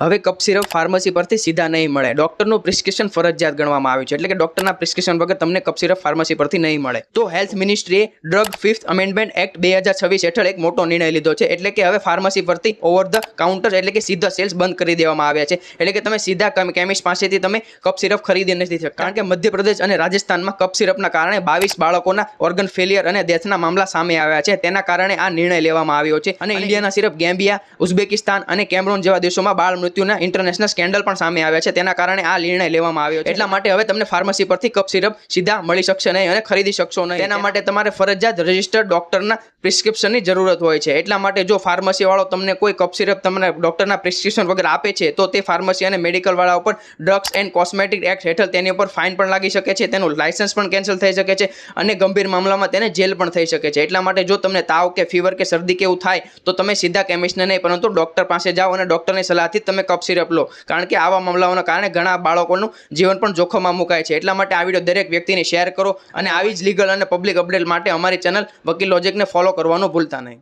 હવે કફ syrup pharmacy પરથી સીધા નહીં મળે. ડોક્ટરનું પ્રિસ્ક્રિપ્શન ફરજિયાત ગણવામાં આવ્યું છે, એટલે કે ડોક્ટરના પ્રિસ્ક્રિપ્શન વગર તમને કફ સિરપ ફાર્મસી પરથી નહીં મળે. તો હેલ્થ મિનિસ્ટ્રીએ ડ્રગ ફિફ્થ અમેન્ડમેન્ટ એક્ટ 2026 હેઠળ એક મોટો નિર્ણય લીધો છે, એટલે કે હવે ફાર્મસી પરથી ઓવર ધ કાઉન્ટર એટલે કે સીધા સેલ્સ બંધ કરી દેવામાં આવ્યા છે. એટલે કે તમે સીધા કેમિસ્ટ પાસેથી તમે કફ સિરપ ખરીદી નથી શકતા, કારણ કે મધ્યપ્રદેશ અને રાજસ્થાનમાં કફ સિરપના કારણે 22 બાળકોના ઓર્ગન ફેલિયર અને ડેથના મામલા સામે આવ્યા છે. તેના કારણે આ નિર્ણય લેવામાં આવ્યો છે. અને ઇન્ડિયાના સિરપ ગેમ્બિયા, ઉઝબેકિસ્તાન અને કેમરૂન જેવા દેશોમાં બાળ મૃત્યુના ઇન્ટરનેશનલ સ્કેન્ડલ પણ સામે આવ્યા છે. તેના કારણે આ નિર્ણય લેવામાં આવ્યો છે. એટલા માટે હવે તમને ફાર્મસી પરથી કફ સિરપ સીધા મળી શકશે નહીં અને ખરીદી શકશો નહીં. તેના માટે તમારે ફરજિયાત રજિસ્ટર્ડ ડોક્ટરના પ્રિસ્ક્રિપ્શનની જરૂરત હોય છે. એટલા માટે જો ફાર્મસી વાળો તમને કોઈ કફ સિરપ તમને ડોક્ટરના પ્રિસ્ક્રિપ્શન વગર આપે છે, તો તે ફાર્મસી અને મેડિકલ વાળા ઉપર ડ્રગ્સ એન્ડ કોસ્મેટિક એક્ટ હેઠળ તેની ઉપર ફાઇન પણ લાગી શકે છે, તેનું લાયસન્સ પણ કેન્સલ થઈ શકે છે અને ગંભીર મામલામાં તેને જેલ પણ થઈ શકે છે. એટલા માટે જો તમને તાવ કે ફીવર કે શરદી કે એવું થાય તો તમે સીધા કેમિસ્ટને નહીં પરંતુ ડોક્ટર પાસે જાઓ અને ડોક્ટરની સલાહથી તમે કફ સિરપ લો, કારણ કે આવા મામલાઓના કારણે ઘણા બાળકોનું જીવન પણ જોખમમાં મુકાય છે. એટલા માટે આ વિડીયો દરેક વ્યક્તિને શેર કરો અને આવી જ લીગલ અને પબ્લિક અપડેટ માટે અમારી ચેનલ વકીલ લોજિકને ફોલો કરવાનું ભૂલતા નહીં.